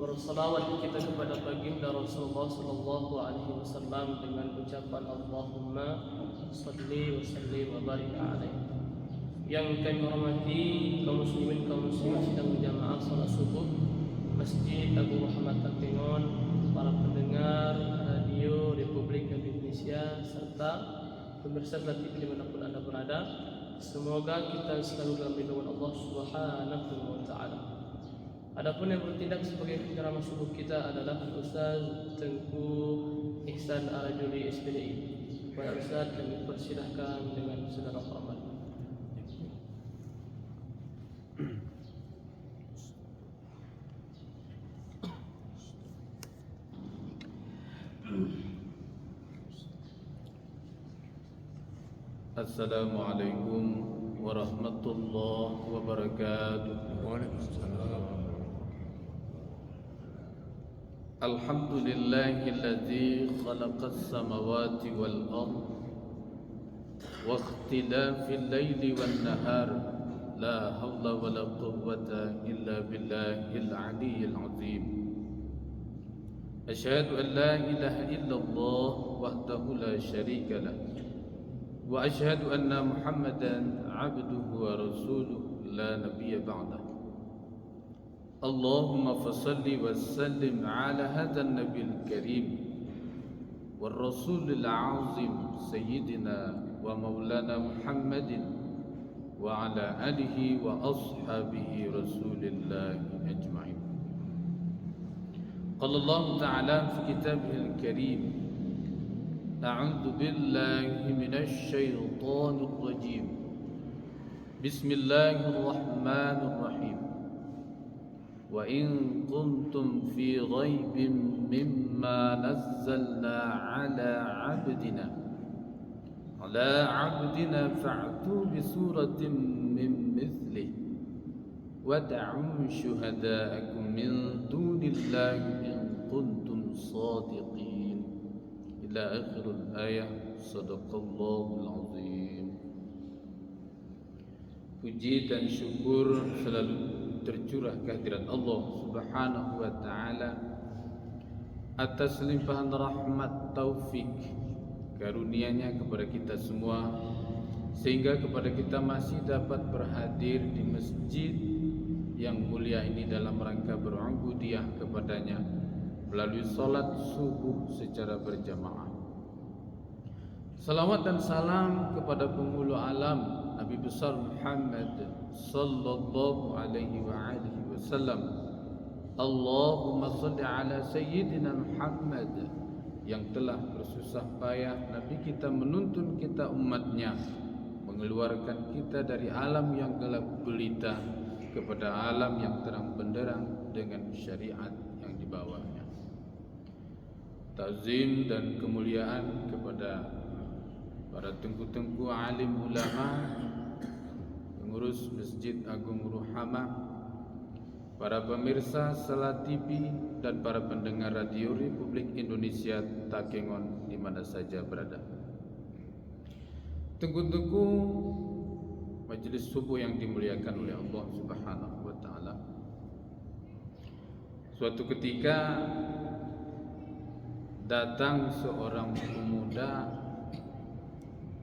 Bersalawat kita kepada baginda Rasulullah sallallahu alaihi wasallam dengan ucapan Allahumma shalli wa sallim wa barik alaihi. Yang kami hormati kaum muslimin kaum muslimat sedang berjamaah salat subuh Masjid Agung Muhammad Takengon, para pendengar radio Republik Indonesia serta pemirsa TV dimanapun Anda berada. Semoga kita selalu dalam lindungan Allah Subhanahu wa taala. Adapun yang bertindak sebagai penceramah subuh kita adalah Al-Ustaz Tengku Ihsan Arajuli SPDI. Kepada Ustaz kami persilahkan dengan segala hormat. Assalamualaikum warahmatullahi wabarakatuh. Waalaikumsalam. Alhamdulillahilladzi khalaqas samawati wal ardh wa ikhtilafil laili wan nahar la haula wala quwwata illa billahil aliyyil azim. Asyhadu an la ilaha illallah wahdahu la syarika lah wa asyhadu anna Muhammadan abduhu wa rasuluhu la nabiyya ba'dah. Allahumma fasalli wa sallim ala hadzal nabiyil karim war rasulil azim sayyidina wa maulana Muhammadin wa ala alihi wa ashabihi rasulillahi ajma'in. Qala Allah ta'ala fi kitabihil karim a'udzu billahi minasy syaithanir rajim. Bismillahirrahmanirrahim. Wa in kuntum fi ghaibin mimma nazzalna ala 'abdina fa'tu bi suratin min mithlihi wad'u syuhada'akum min dunillahi in kuntum shadiqin ila akhiril ayah. Shadaqallahul azim. Puji dan syukur selalu tercurah kehadirat Allah Subhanahu wa taala atas limpahan rahmat taufik karunia-Nya kepada kita semua, sehingga kepada kita masih dapat berhadir di masjid yang mulia ini dalam rangka berubudiyah kepadanya melalui salat subuh secara berjamaah. Salawat dan salam kepada penghulu alam Nabi besar Muhammad sallallahu alaihi wa alihi wasallam. Allahumma salli ala sayyidina Muhammad yang telah bersusah payah Nabi kita menuntun kita umatnya, mengeluarkan kita dari alam yang gelap gulita kepada alam yang terang benderang dengan syariat yang dibawanya. Ta'zim dan kemuliaan kepada para tengku-tengku alim ulama, pengurus Masjid Agung Ruhamah, para pemirsa Salat TV dan para pendengar radio Republik Indonesia Takengon di mana saja berada. Tengku-tengku majelis subuh yang dimuliakan oleh Allah Subhanahu wa taala. Suatu ketika datang seorang pemuda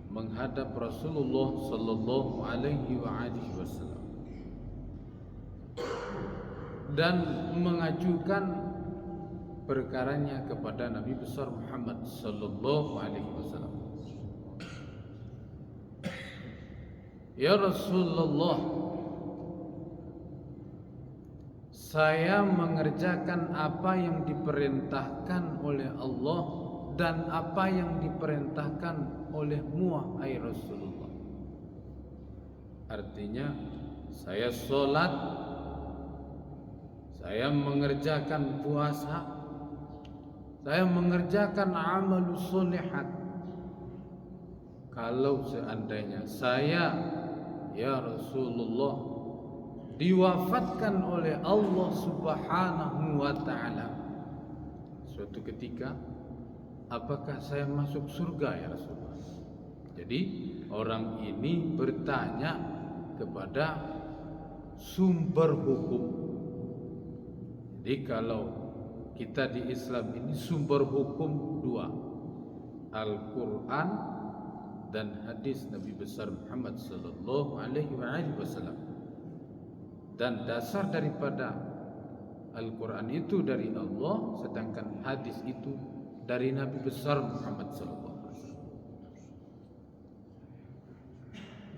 menghadap Rasulullah sallallahu alaihi wasallam dan mengajukan perkaranya kepada Nabi besar Muhammad sallallahu alaihi wasallam. Ya Rasulullah, saya mengerjakan apa yang diperintahkan oleh Allah dan apa yang diperintahkan olehmu wahai Rasulullah. Artinya saya sholat, saya mengerjakan puasa, saya mengerjakan amal sholihat. Kalau seandainya saya, ya Rasulullah, diwafatkan oleh Allah Subhanahu wa taala suatu ketika, apakah saya masuk surga ya Rasulullah? Jadi orang ini bertanya kepada sumber hukum. Jadi kalau kita di Islam ini sumber hukum dua, Al-Quran dan hadis Nabi besar Muhammad sallallahu alaihi wasallam. Dan dasar daripada Al-Quran itu dari Allah, sedangkan hadis itu dari Nabi besar Muhammad sallallahu alaihi wasallam.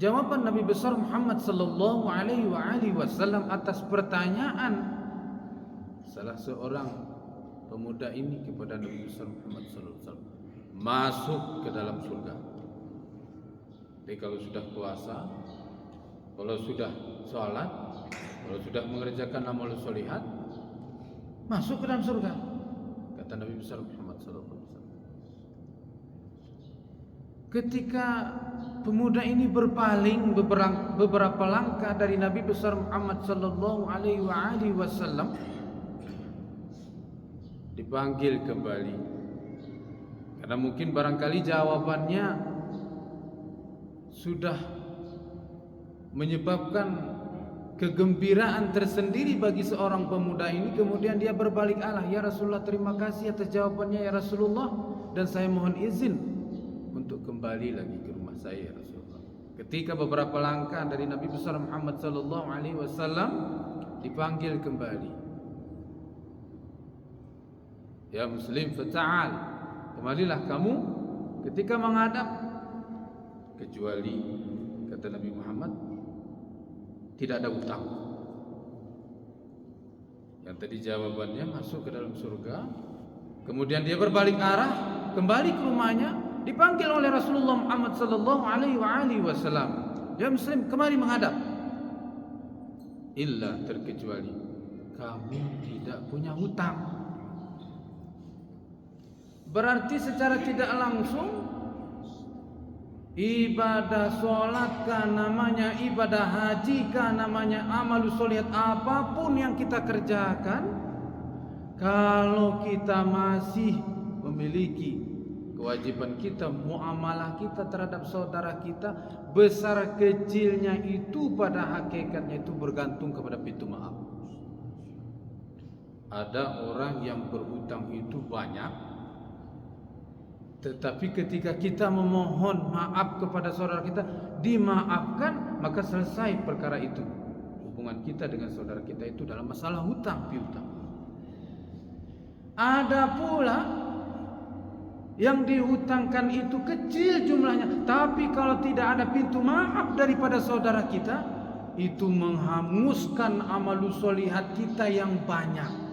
Jawaban Nabi besar Muhammad sallallahu alaihi wasallam atas pertanyaan salah seorang pemuda ini kepada Nabi besar Muhammad sallallahu alaihi wasallam, masuk ke dalam surga. Jadi kalau sudah puasa, kalau sudah sholat, kalau sudah mengerjakan amal sholihat, masuk ke dalam surga, kata Nabi besar Muhammad sallallahu alaihi wasallam. Ketika pemuda ini berpaling beberapa langkah dari Nabi besar Muhammad sallallahu alaihi wasallam, dipanggil kembali. Karena mungkin barangkali jawabannya sudah menyebabkan kegembiraan tersendiri bagi seorang pemuda ini. Kemudian dia berbalik arah, ya Rasulullah, terima kasih atas jawabannya ya Rasulullah, dan saya mohon izin untuk kembali lagi ke rumah saya ya Rasulullah. Ketika beberapa langkah dari Nabi besar Muhammad sallallahu alaihi wasallam, dipanggil kembali, ya Muslim, fata'al, kembalilah kamu ketika menghadap, kecuali kata Nabi Muhammad tidak ada utang. Yang tadi jawabannya masuk ke dalam surga, kemudian dia berbalik arah kembali ke rumahnya, dipanggil oleh Rasulullah Muhammad sallallahu alaihi wasallam, ya Muslim, kembali menghadap, illa, terkecuali kamu tidak punya hutang. Berarti secara tidak langsung ibadah sholat kah namanya, ibadah haji kah namanya, amalus sholihat apapun yang kita kerjakan, kalau kita masih memiliki kewajiban kita, muamalah kita terhadap saudara kita, besar kecilnya itu pada hakikatnya itu bergantung kepada pintu maaf. Ada orang yang berhutang itu banyak, tetapi ketika kita memohon maaf kepada saudara kita, dimaafkan, maka selesai perkara itu. Hubungan kita dengan saudara kita itu dalam masalah hutang piutang. Ada pula yang dihutangkan itu kecil jumlahnya, tapi kalau tidak ada pintu maaf daripada saudara kita, itu menghanguskan amalus sholihat kita yang banyak.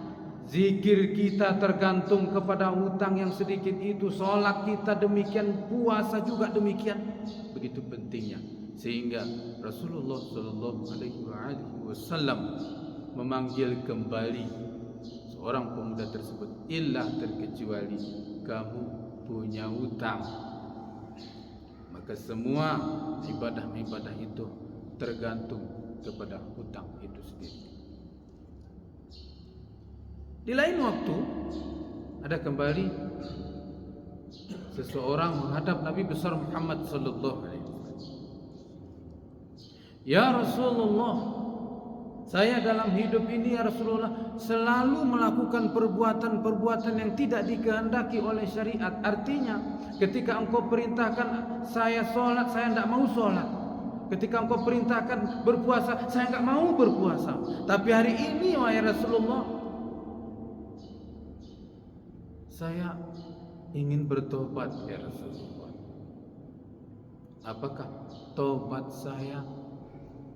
Zikir kita tergantung kepada hutang yang sedikit itu. Sholat kita demikian, puasa juga demikian. Begitu pentingnya, sehingga Rasulullah sallallahu alaihi wasallam memanggil kembali seorang pemuda tersebut, illa, terkecuali kamu punya hutang. Maka semua ibadah-ibadah itu tergantung kepada hutang itu sendiri. Di lain waktu ada kembali seseorang menghadap Nabi besar Muhammad sallallahu alaihi wasallam. Ya Rasulullah, saya dalam hidup ini ya Rasulullah selalu melakukan perbuatan-perbuatan yang tidak dikehendaki oleh syariat. Artinya ketika engkau perintahkan saya sholat, saya tidak mau sholat. Ketika engkau perintahkan berpuasa, saya tidak mau berpuasa. Tapi hari ini wahai Rasulullah, saya ingin bertobat ya Rasulullah. Apakah tobat saya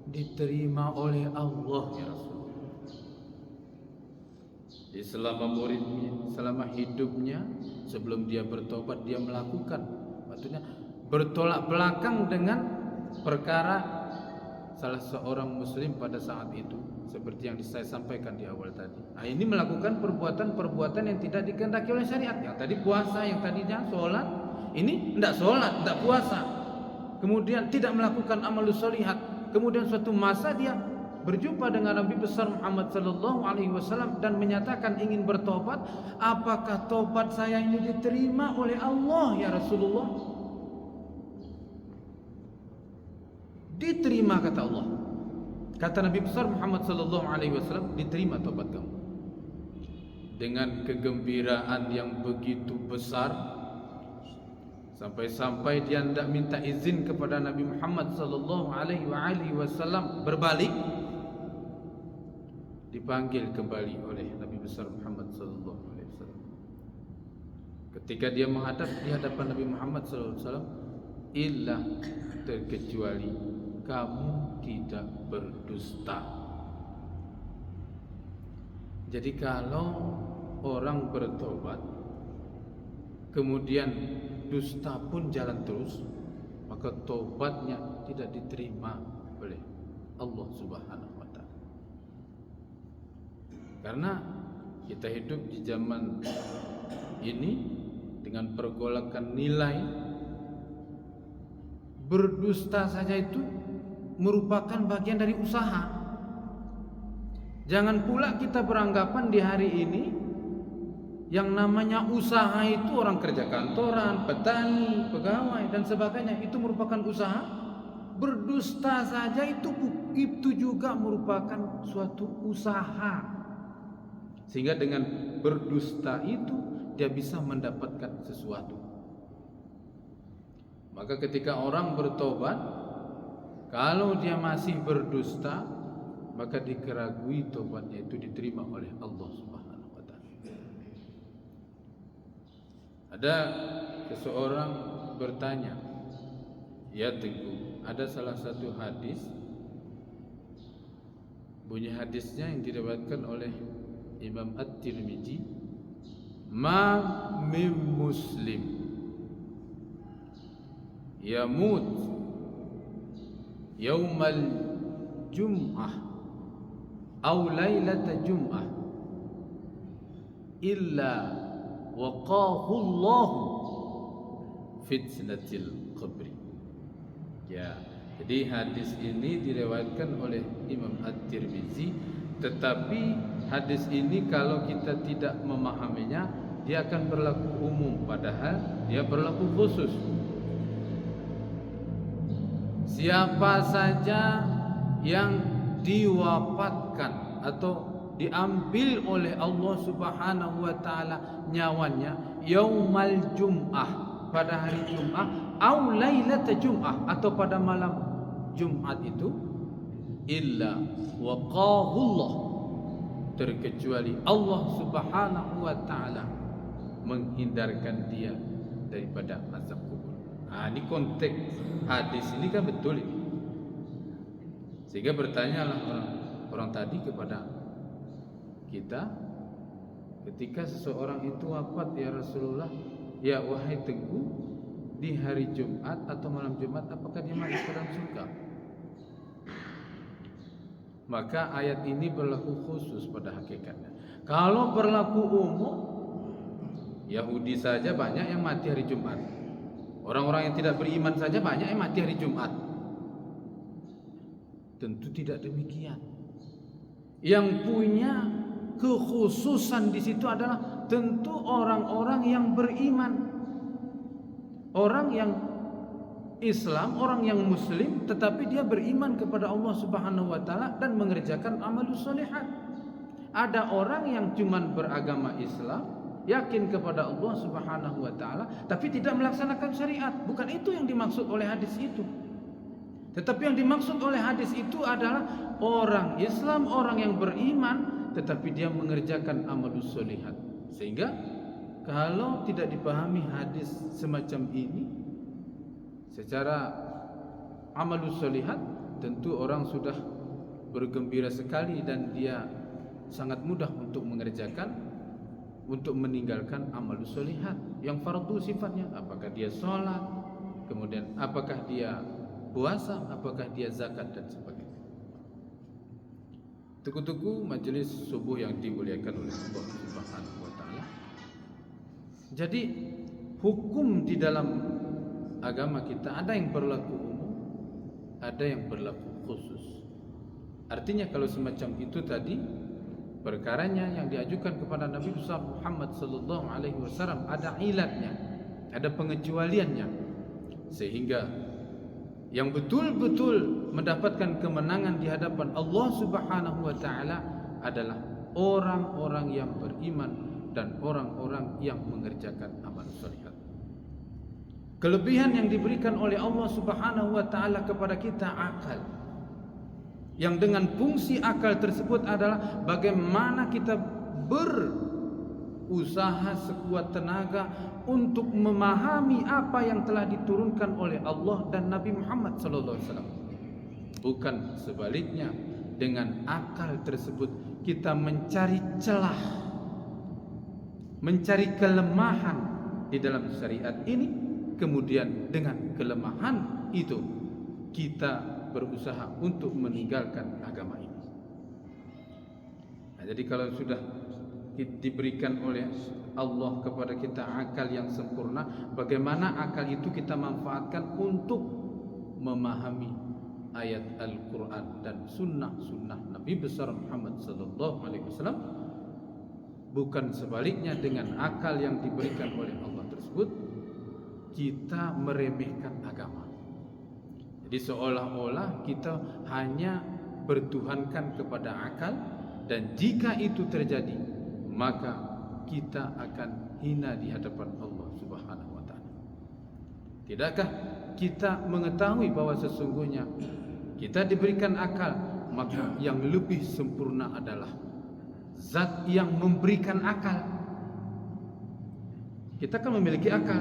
diterima oleh Allah ya Rasulullah? Jadi selama hidupnya, sebelum dia bertobat, dia melakukan, maksudnya bertolak belakang dengan perkara salah seorang muslim pada saat itu, seperti yang saya sampaikan di awal tadi. Nah, ini melakukan perbuatan-perbuatan yang tidak dikehendaki oleh syariat. Yang tadi puasa, yang tadinya sholat, ini tidak sholat, tidak puasa. Kemudian tidak melakukan amalus sholihat. Kemudian suatu masa dia berjumpa dengan Nabi besar Muhammad sallallahu alaihi wasallam dan menyatakan ingin bertobat. Apakah tobat saya ini diterima oleh Allah ya Rasulullah? Diterima, kata Allah. Kata Nabi besar Muhammad sallallahu alaihi wasallam, diterima tobat kamu. dengan kegembiraan yang begitu besar, sampai-sampai dia tidak minta izin kepada Nabi Muhammad sallallahu alaihi wasallam berbalik. Dipanggil kembali oleh Nabi besar Muhammad sallallahu alaihi wasallam. Ketika dia menghadap di hadapan Nabi Muhammad sallallahu alaihi wasallam, illa terkecuali kamu tidak berdusta. Jadi kalau orang bertobat kemudian dusta pun jalan terus, maka tobatnya tidak diterima oleh Allah Subhanahu wa taala. Karena kita hidup di zaman ini dengan pergolakan nilai, berdusta saja itu merupakan bagian dari usaha. Jangan pula kita beranggapan di hari ini yang namanya usaha itu orang kerja kantoran, petani, pegawai dan sebagainya itu merupakan usaha. Berdusta saja itu juga merupakan suatu usaha. Sehingga dengan berdusta itu dia bisa mendapatkan sesuatu. Maka ketika orang bertobat, kalau dia masih berdusta, maka dikeragui tobatnya itu diterima oleh Allah Subhanahu wa taala. Ada seseorang bertanya, "Ya Teguh, ada salah satu hadis, bunyi hadisnya yang diriwayatkan oleh Imam At-Tirmizi, ma min muslim yamut yaumal jum'ah aw lailata jum'ah illa waqahu Allah fitnatil qabri." Ya, jadi hadis ini diriwayatkan oleh Imam At-Tirmizi, tetapi hadis ini kalau kita tidak memahaminya, dia akan berlaku umum, padahal dia berlaku khusus. Siapa saja yang diwafatkan atau diambil oleh Allah Subhanahu wa taala nyawanya yaumal jum'ah, pada hari Jumat, au lailata jum'ah, atau pada malam Jumat itu, illa waqahullah, terkecuali Allah Subhanahu wa taala menghindarkan dia daripada azab kubur. Ini konteks hadis ini kan betul ini. Sehingga bertanyalah orang tadi kepada kita, ketika seseorang itu wafat, ya Rasulullah, ya wahai Teguh, di hari Jumat atau malam Jumat apakah dia masuk dalam surga? Maka ayat ini berlaku khusus pada hakikatnya. Kalau berlaku umum, Yahudi saja banyak yang mati hari Jumat. Orang-orang yang tidak beriman saja banyak yang mati hari Jumat. Tentu tidak demikian. Yang punya kekhususan di situ adalah tentu orang-orang yang beriman, orang yang Islam, orang yang Muslim, tetapi dia beriman kepada Allah Subhanahu wa taala dan mengerjakan amalus sholihat. Ada orang yang cuman beragama Islam, yakin kepada Allah Subhanahu wa taala, tapi tidak melaksanakan syariat. Bukan itu yang dimaksud oleh hadis itu. Tetapi yang dimaksud oleh hadis itu adalah orang Islam, orang yang beriman, tetapi dia mengerjakan amalus sholihat. Sehingga kalau tidak dipahami hadis semacam ini secara amalus sholihat, tentu orang sudah bergembira sekali dan dia sangat mudah untuk mengerjakan, untuk meninggalkan amalus sholihat yang fardu sifatnya. Apakah dia sholat, kemudian apakah dia puasa, apakah dia zakat dan sebagainya. Tuku-tuku majelis subuh yang dimuliakan oleh Allah Subhanahu wa taala. Jadi hukum di dalam agama kita ada yang berlaku umum, ada yang berlaku khusus. Artinya kalau semacam itu tadi, perkaranya yang diajukan kepada Nabi Muhammad sallallahu alaihi wasallam ada ilatnya, ada pengecualiannya, sehingga yang betul-betul mendapatkan kemenangan di hadapan Allah Subhanahu wa taala adalah orang-orang yang beriman dan orang-orang yang mengerjakan amal sholihat. Kelebihan yang diberikan oleh Allah Subhanahu wa taala kepada kita akal. Yang dengan fungsi akal tersebut adalah bagaimana kita berusaha sekuat tenaga untuk memahami apa yang telah diturunkan oleh Allah dan Nabi Muhammad sallallahu alaihi wasallam. Bukan sebaliknya, dengan akal tersebut kita mencari celah, mencari kelemahan di dalam syariat ini, kemudian dengan kelemahan itu kita berusaha untuk meninggalkan agama ini. Nah, jadi kalau sudah diberikan oleh Allah kepada kita akal yang sempurna, bagaimana akal itu kita manfaatkan untuk memahami ayat Al-Quran dan sunnah-sunnah Nabi besar Muhammad sallallahu alaihi wasallam. Bukan sebaliknya, dengan akal yang diberikan oleh Allah tersebut kita meremehkan agama. Jadi seolah-olah kita hanya bertuhankan kepada akal, dan jika itu terjadi maka kita akan hina di hadapan Allah Subhanahu wa taala. Tidakkah kita mengetahui bahwa sesungguhnya kita diberikan akal, maka yang lebih sempurna adalah zat yang memberikan akal. Kita kan memiliki akal,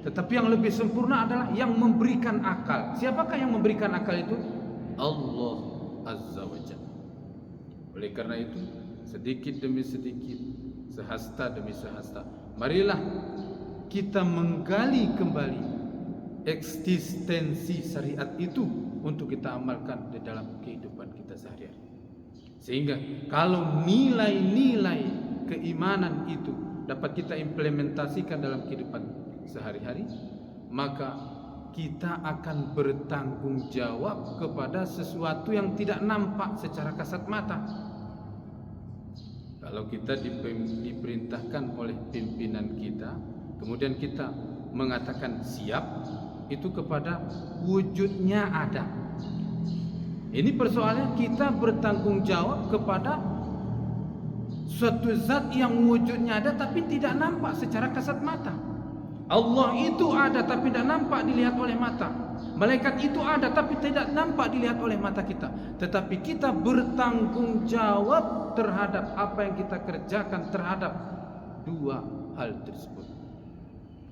tetapi yang lebih sempurna adalah yang memberikan akal. Siapakah yang memberikan akal itu? Allah Azza wa Jalla. Oleh karena itu, sedikit demi sedikit, sehasta demi sehasta, marilah kita menggali kembali eksistensi syariat itu untuk kita amalkan di dalam kehidupan kita sehari-hari. Sehingga kalau nilai-nilai keimanan itu dapat kita implementasikan dalam kehidupan sehari-hari, maka kita akan bertanggung jawab kepada sesuatu yang tidak nampak secara kasat mata. Kalau kita diperintahkan oleh pimpinan kita, kemudian kita mengatakan siap, itu kepada wujudnya ada. Ini persoalannya kita bertanggung jawab kepada suatu zat yang wujudnya ada tapi tidak nampak secara kasat mata. Allah itu ada tapi tidak nampak dilihat oleh mata. Malaikat itu ada tapi tidak nampak dilihat oleh mata kita. Tetapi kita bertanggung jawab terhadap apa yang kita kerjakan terhadap dua hal tersebut,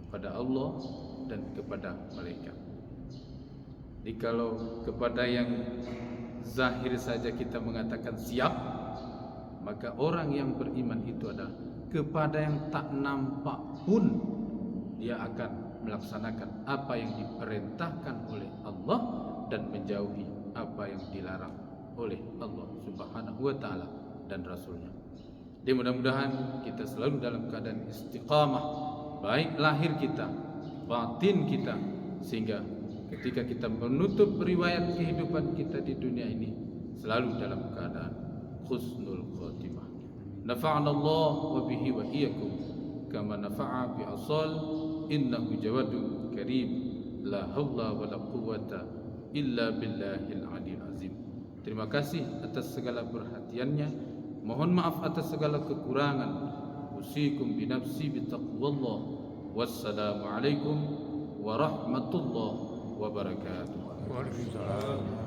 kepada Allah dan kepada malaikat. Jadi kalau kepada yang zahir saja kita mengatakan siap, maka orang yang beriman itu adalah kepada yang tak nampak pun dia akan melaksanakan apa yang diperintahkan oleh Allah dan menjauhi apa yang dilarang oleh Allah Subhanahu wa taala dan Rasulnya. Jadi mudah-mudahan kita selalu dalam keadaan istiqamah, baik lahir kita, batin kita, sehingga ketika kita menutup riwayat kehidupan kita di dunia ini selalu dalam keadaan husnul khatimah. Nafa'ana Allah wa bihi wa iyyakum kama nafa'a bi asal innahu jawadun karim la haula wa la quwwata illa billahil aliyil azim. Terima kasih atas segala perhatiannya. Mohon maaf atas segala kekurangan. Usikum bi nafsi bi taqwallah. Wassalamu alaikum warahmatullahi wabarakatuh. Waalaikumsalam.